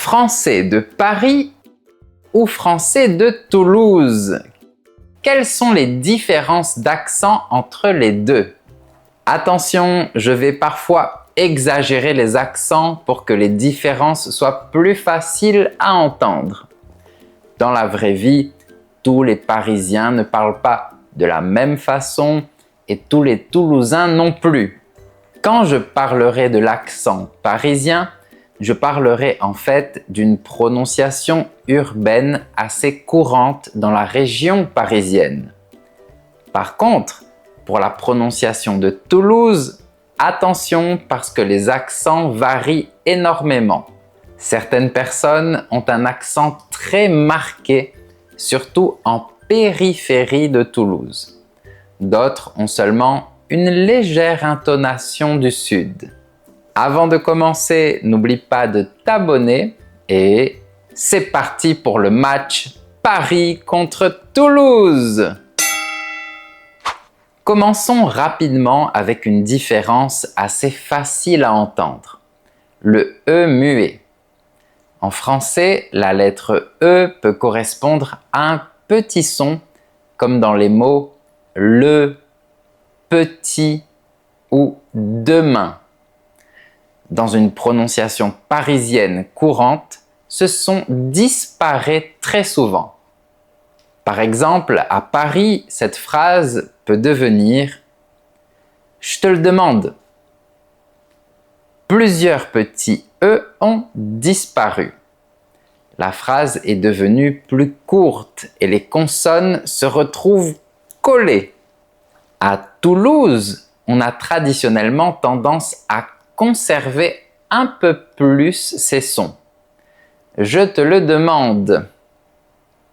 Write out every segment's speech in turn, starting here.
Français de Paris ou français de Toulouse? Quelles sont les différences d'accent entre les deux? Attention, je vais parfois exagérer les accents pour que les différences soient plus faciles à entendre. Dans la vraie vie, tous les Parisiens ne parlent pas de la même façon et tous les Toulousains non plus. Quand je parlerai de l'accent parisien, je parlerai en fait d'une prononciation urbaine assez courante dans la région parisienne. Par contre, pour la prononciation de Toulouse, attention parce que les accents varient énormément. Certaines personnes ont un accent très marqué, surtout en périphérie de Toulouse. D'autres ont seulement une légère intonation du sud. Avant de commencer, n'oublie pas de t'abonner et c'est parti pour le match Paris contre Toulouse! Commençons rapidement avec une différence assez facile à entendre. Le E muet. En français, la lettre E peut correspondre à un petit son, comme dans les mots le, petit ou demain. Dans une prononciation parisienne courante, ce son disparaît très souvent. Par exemple, à Paris, cette phrase peut devenir « Je te le demande ». Plusieurs petits « e » ont disparu. La phrase est devenue plus courte et les consonnes se retrouvent collées. À Toulouse, on a traditionnellement tendance à conserver un peu plus ces sons. Je te le demande.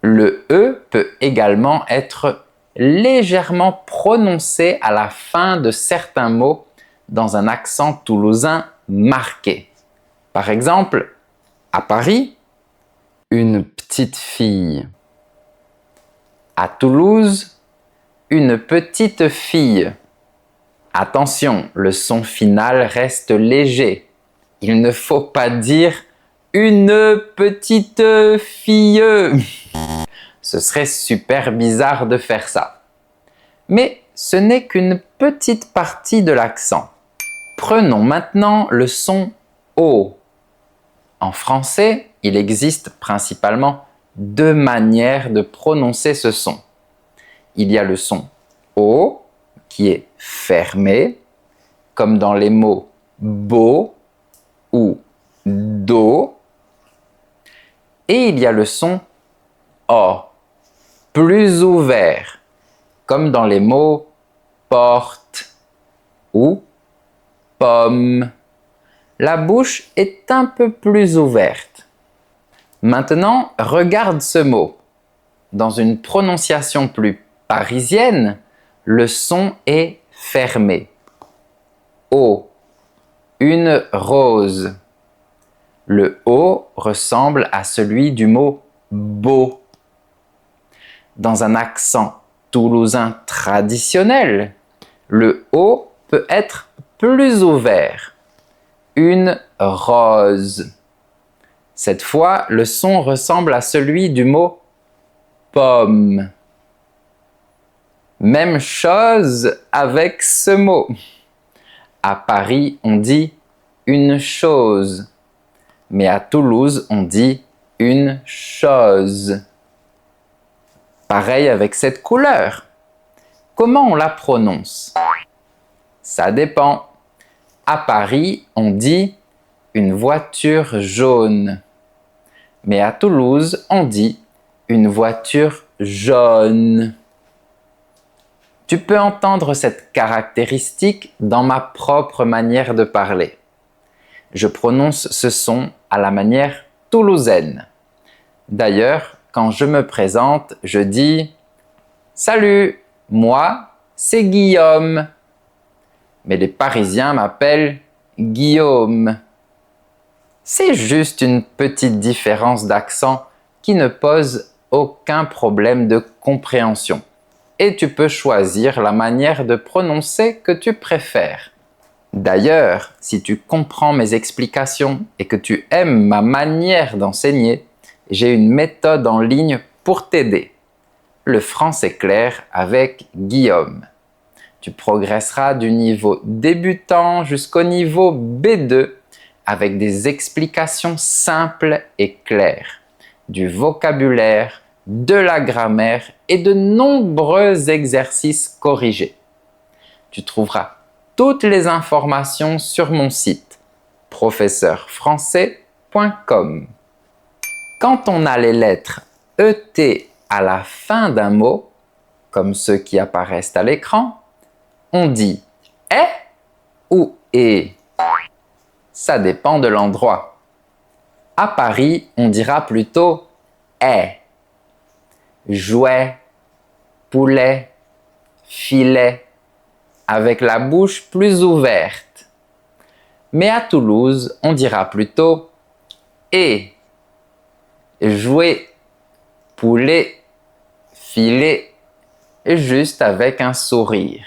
Le E peut également être légèrement prononcé à la fin de certains mots dans un accent toulousain marqué. Par exemple, à Paris, une petite fille. À Toulouse, une petite fille. Attention, le son final reste léger. Il ne faut pas dire une petite fille. Ce serait super bizarre de faire ça. Mais ce n'est qu'une petite partie de l'accent. Prenons maintenant le son O. En français, il existe principalement deux manières de prononcer ce son. Il y a le son O qui est fermé, comme dans les mots beau ou dos. Et il y a le son O, plus ouvert, comme dans les mots porte ou pomme. La bouche est un peu plus ouverte. Maintenant, regarde ce mot. Dans une prononciation plus parisienne, le son est fermé. O, une rose. Le O ressemble à celui du mot beau. Dans un accent toulousain traditionnel, le O peut être plus ouvert. Une rose. Cette fois, le son ressemble à celui du mot pomme. Même chose avec ce mot. À Paris, on dit une chose, mais à Toulouse, on dit une chose. Pareil avec cette couleur. Comment on la prononce? Ça dépend. À Paris, on dit une voiture jaune, mais à Toulouse, on dit une voiture jaune. Tu peux entendre cette caractéristique dans ma propre manière de parler. Je prononce ce son à la manière toulousaine. D'ailleurs, quand je me présente, je dis « Salut, moi, c'est Guillaume ». Mais les Parisiens m'appellent Guillaume. C'est juste une petite différence d'accent qui ne pose aucun problème de compréhension. Et tu peux choisir la manière de prononcer que tu préfères. D'ailleurs, si tu comprends mes explications et que tu aimes ma manière d'enseigner, j'ai une méthode en ligne pour t'aider. Le français clair avec Guillaume. Tu progresseras du niveau débutant jusqu'au niveau B2 avec des explications simples et claires, du vocabulaire, de la grammaire et de nombreux exercices corrigés. Tu trouveras toutes les informations sur mon site professeurfrançais.com. Quand on a les lettres ET à la fin d'un mot, comme ceux qui apparaissent à l'écran, on dit « est » ou « et ». Ça dépend de l'endroit. À Paris, on dira plutôt « est ». Jouet, poulet, filet, avec la bouche plus ouverte. Mais à Toulouse, on dira plutôt « et ». Jouet, poulet, filet, juste avec un sourire.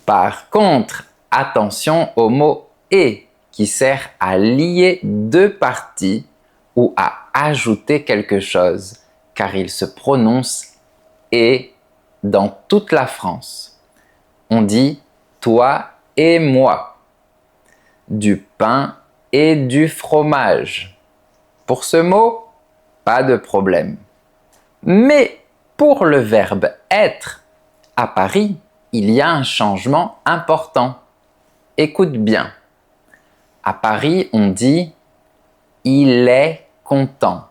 Par contre, attention au mot « et » qui sert à lier deux parties ou à ajouter quelque chose, car il se prononce « et » dans toute la France. On dit « toi et moi », du pain et du fromage. Pour ce mot, pas de problème. Mais pour le verbe « être », à Paris, il y a un changement important. Écoute bien. À Paris, on dit « il est content ».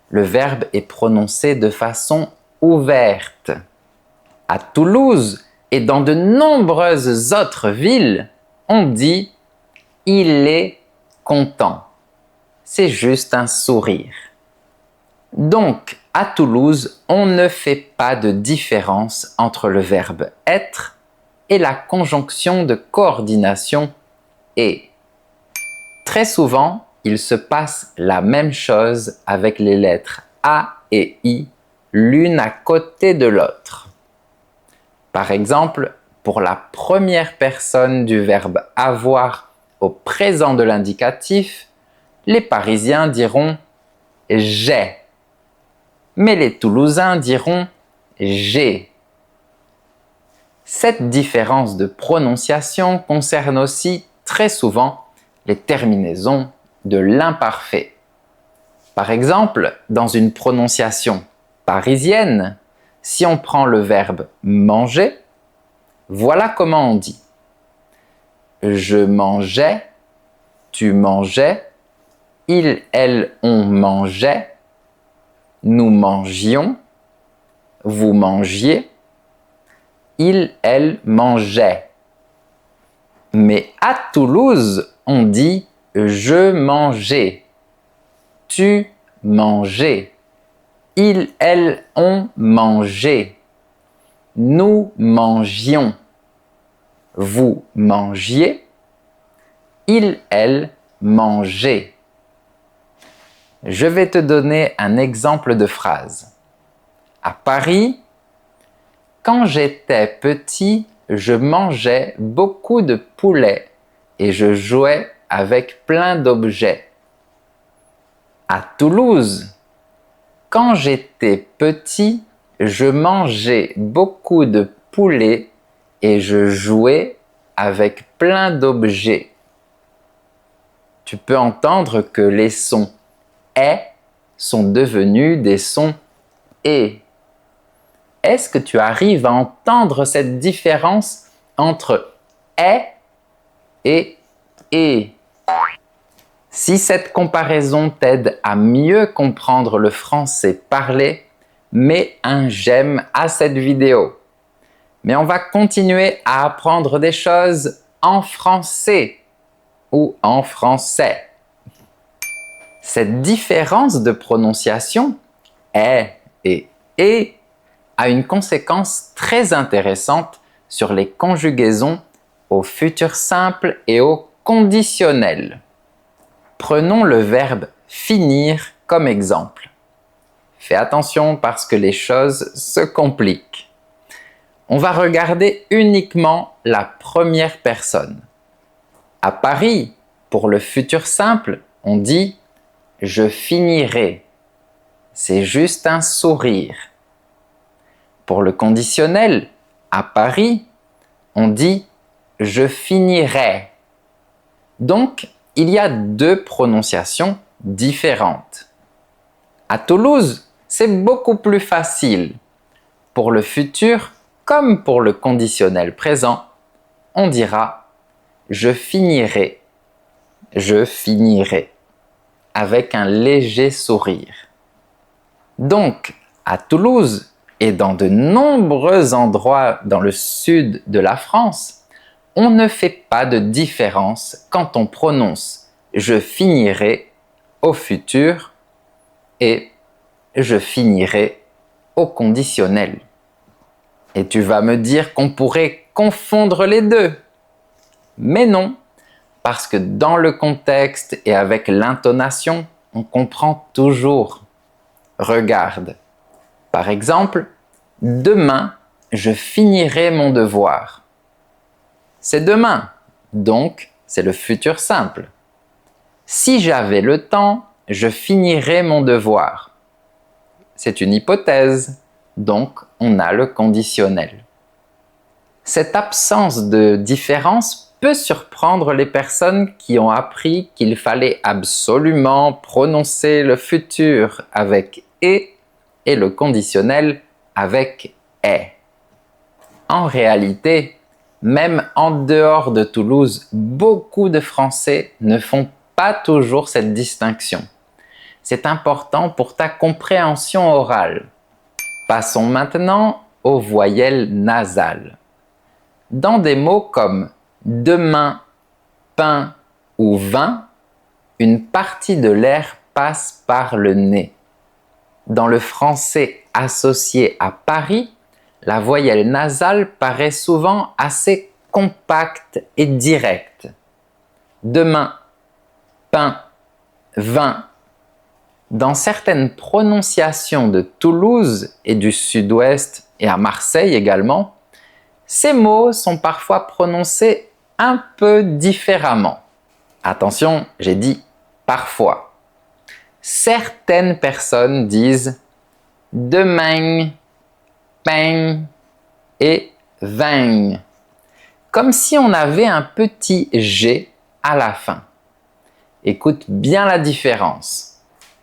Le verbe est prononcé de façon ouverte. À Toulouse et dans de nombreuses autres villes, on dit « il est content ». C'est juste un sourire. Donc, à Toulouse, on ne fait pas de différence entre le verbe « être » et la conjonction de coordination « et ». Très souvent, il se passe la même chose avec les lettres A et I, l'une à côté de l'autre. Par exemple, pour la première personne du verbe « avoir » au présent de l'indicatif, les Parisiens diront « j'ai », mais les Toulousains diront « j'ai ». Cette différence de prononciation concerne aussi très souvent les terminaisons de l'imparfait. Par exemple, dans une prononciation parisienne, si on prend le verbe « manger », voilà comment on dit. Je mangeais, tu mangeais, il, elle, on mangeait, nous mangions, vous mangiez, il, elle mangeait. Mais à Toulouse, on dit « je mangeais », « tu mangeais », « il, elle, on mangeait », « nous mangions », « vous mangiez », « il, elle mangeait ». Je vais te donner un exemple de phrase. À Paris, quand j'étais petit, je mangeais beaucoup de poulet et je jouais avec plein d'objets. À Toulouse, quand j'étais petit, je mangeais beaucoup de poulet et je jouais avec plein d'objets. Tu peux entendre que les sons « est » sont devenus des sons « et ». Est-ce que tu arrives à entendre cette différence entre « est » et « et ». Si cette comparaison t'aide à mieux comprendre le français parlé, mets un j'aime à cette vidéo. Mais on va continuer à apprendre des choses en français ou en français. Cette différence de prononciation, est et est, a une conséquence très intéressante sur les conjugaisons au futur simple et au conditionnel. Prenons le verbe finir comme exemple. Fais attention parce que les choses se compliquent. On va regarder uniquement la première personne. À Paris, pour le futur simple, on dit « je finirai ». C'est juste un sourire. Pour le conditionnel, à Paris, on dit « je finirai ». Donc, il y a deux prononciations différentes. À Toulouse, c'est beaucoup plus facile. Pour le futur, comme pour le conditionnel présent, on dira « je finirai », avec un léger sourire. Donc, à Toulouse et dans de nombreux endroits dans le sud de la France, on ne fait pas de différence quand on prononce « je finirai » au futur et « je finirai » au conditionnel. Et tu vas me dire qu'on pourrait confondre les deux. Mais non, parce que dans le contexte et avec l'intonation, on comprend toujours. Regarde. Par exemple, demain, je finirai mon devoir. C'est demain, donc c'est le futur simple. Si j'avais le temps, je finirai mon devoir. C'est une hypothèse, donc on a le conditionnel. Cette absence de différence peut surprendre les personnes qui ont appris qu'il fallait absolument prononcer le futur avec « et » et le conditionnel avec « est ». En réalité, même en dehors de Toulouse, beaucoup de Français ne font pas toujours cette distinction. C'est important pour ta compréhension orale. Passons maintenant aux voyelles nasales. Dans des mots comme demain, pain ou vin, une partie de l'air passe par le nez. Dans le français associé à Paris, la voyelle nasale paraît souvent assez compacte et directe. Demain, pain, vin. Dans certaines prononciations de Toulouse et du sud-ouest et à Marseille également, ces mots sont parfois prononcés un peu différemment. Attention, j'ai dit parfois. Certaines personnes disent demain, pain et vin, comme si on avait un petit G à la fin. Écoute bien la différence.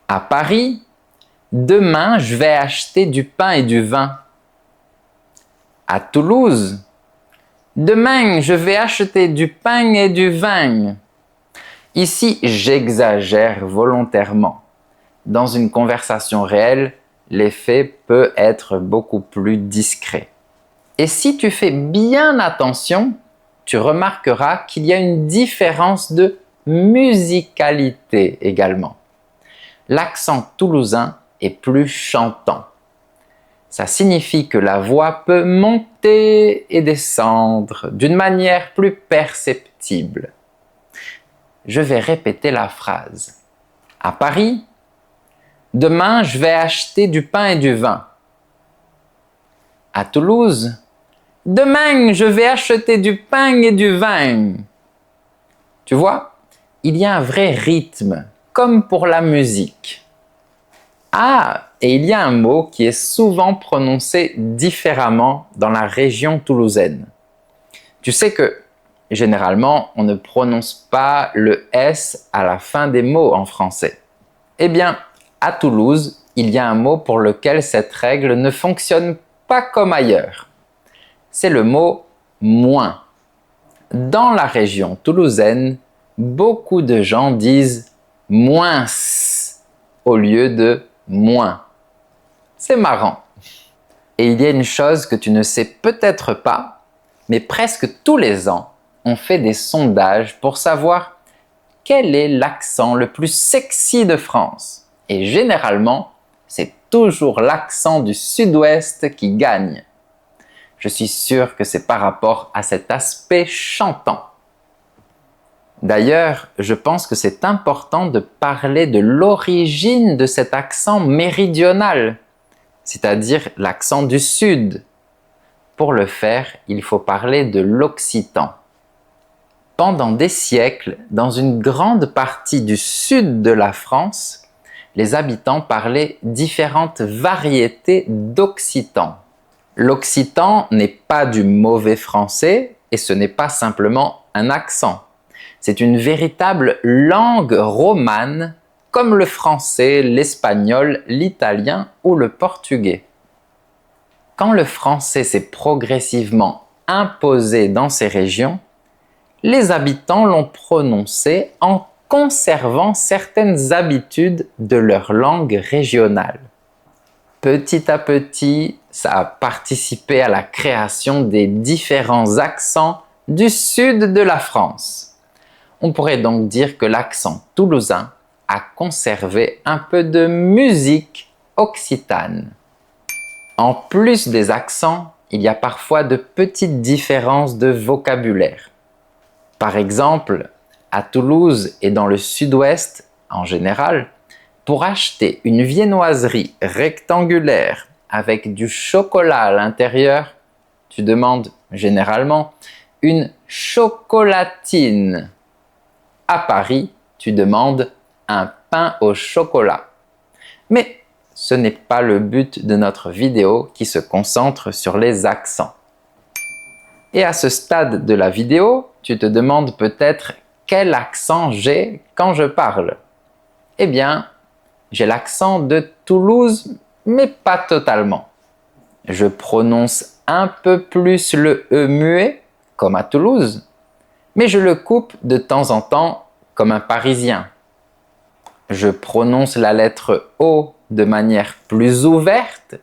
À Paris, demain, je vais acheter du pain et du vin. À Toulouse, demain, je vais acheter du pain et du vin. Ici, j'exagère volontairement. Dans une conversation réelle, l'effet peut être beaucoup plus discret. Et si tu fais bien attention, tu remarqueras qu'il y a une différence de musicalité également. L'accent toulousain est plus chantant. Ça signifie que la voix peut monter et descendre d'une manière plus perceptible. Je vais répéter la phrase. À Paris, demain, je vais acheter du pain et du vin. À Toulouse, demain, je vais acheter du pain et du vin. Tu vois, il y a un vrai rythme, comme pour la musique. Ah, et il y a un mot qui est souvent prononcé différemment dans la région toulousaine. Tu sais que, généralement, on ne prononce pas le S à la fin des mots en français. Eh bien, à Toulouse, il y a un mot pour lequel cette règle ne fonctionne pas comme ailleurs. C'est le mot « moins ». Dans la région toulousaine, beaucoup de gens disent « moins » au lieu de « moins ». C'est marrant. Et il y a une chose que tu ne sais peut-être pas, mais presque tous les ans, on fait des sondages pour savoir quel est l'accent le plus sexy de France. Et généralement, c'est toujours l'accent du sud-ouest qui gagne. Je suis sûr que c'est par rapport à cet aspect chantant. D'ailleurs, je pense que c'est important de parler de l'origine de cet accent méridional, c'est-à-dire l'accent du sud. Pour le faire, il faut parler de l'occitan. Pendant des siècles, dans une grande partie du sud de la France, les habitants parlaient différentes variétés d'occitan. L'occitan n'est pas du mauvais français et ce n'est pas simplement un accent. C'est une véritable langue romane comme le français, l'espagnol, l'italien ou le portugais. Quand le français s'est progressivement imposé dans ces régions, les habitants l'ont prononcé en conservant certaines habitudes de leur langue régionale. Petit à petit, ça a participé à la création des différents accents du sud de la France. On pourrait donc dire que l'accent toulousain a conservé un peu de musique occitane. En plus des accents, il y a parfois de petites différences de vocabulaire. Par exemple, à Toulouse et dans le sud-ouest en général, pour acheter une viennoiserie rectangulaire avec du chocolat à l'intérieur, tu demandes généralement une chocolatine. À Paris, tu demandes un pain au chocolat. Mais ce n'est pas le but de notre vidéo qui se concentre sur les accents. Et à ce stade de la vidéo, tu te demandes peut-être quel accent j'ai quand je parle. Eh bien, j'ai l'accent de Toulouse, mais pas totalement. Je prononce un peu plus le E muet, comme à Toulouse, mais je le coupe de temps en temps comme un Parisien. Je prononce la lettre O de manière plus ouverte.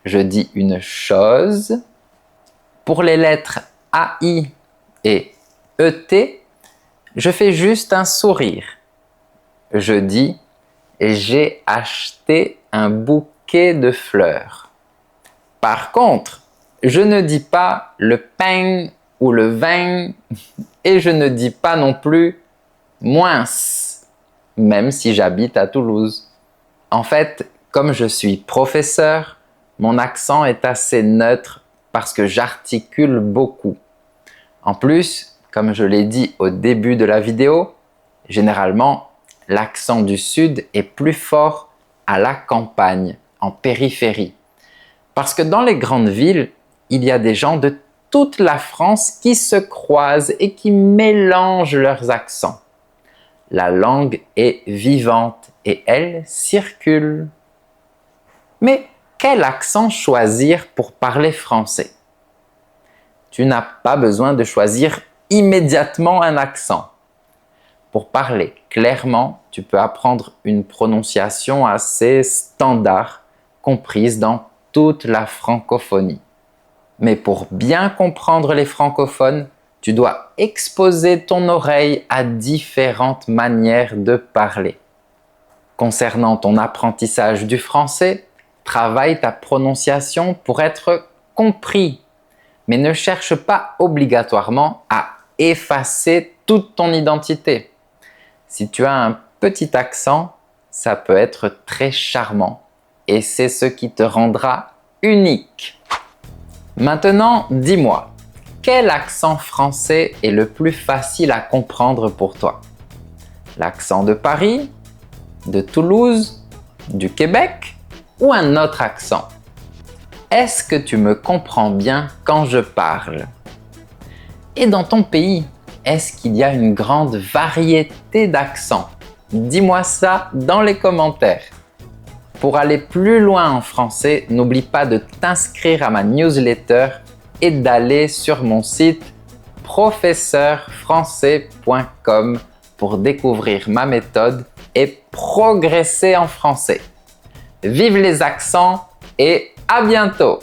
Je dis une chose. Pour les lettres AI et ET, je fais juste un sourire. Je dis « j'ai acheté un bouquet de fleurs ». Par contre, je ne dis pas le pain ou le vin et je ne dis pas non plus moins, même si j'habite à Toulouse. En fait, comme je suis professeur, mon accent est assez neutre parce que j'articule beaucoup. En plus, comme je l'ai dit au début de la vidéo, généralement, l'accent du sud est plus fort à la campagne, en périphérie. Parce que dans les grandes villes, il y a des gens de toute la France qui se croisent et qui mélangent leurs accents. La langue est vivante et elle circule. Mais quel accent choisir pour parler français? Tu n'as pas besoin de choisir immédiatement un accent. Pour parler clairement, tu peux apprendre une prononciation assez standard, comprise dans toute la francophonie. Mais pour bien comprendre les francophones, tu dois exposer ton oreille à différentes manières de parler. Concernant ton apprentissage du français, travaille ta prononciation pour être compris, mais ne cherche pas obligatoirement à effacer toute ton identité. Si tu as un petit accent, ça peut être très charmant et c'est ce qui te rendra unique. Maintenant, dis-moi, quel accent français est le plus facile à comprendre pour toi? L'accent de Paris, de Toulouse, du Québec ou un autre accent? Est-ce que tu me comprends bien quand je parle? Et dans ton pays, est-ce qu'il y a une grande variété d'accents? Dis-moi ça dans les commentaires. Pour aller plus loin en français, n'oublie pas de t'inscrire à ma newsletter et d'aller sur mon site professeurfrançais.com pour découvrir ma méthode et progresser en français. Vive les accents et à bientôt!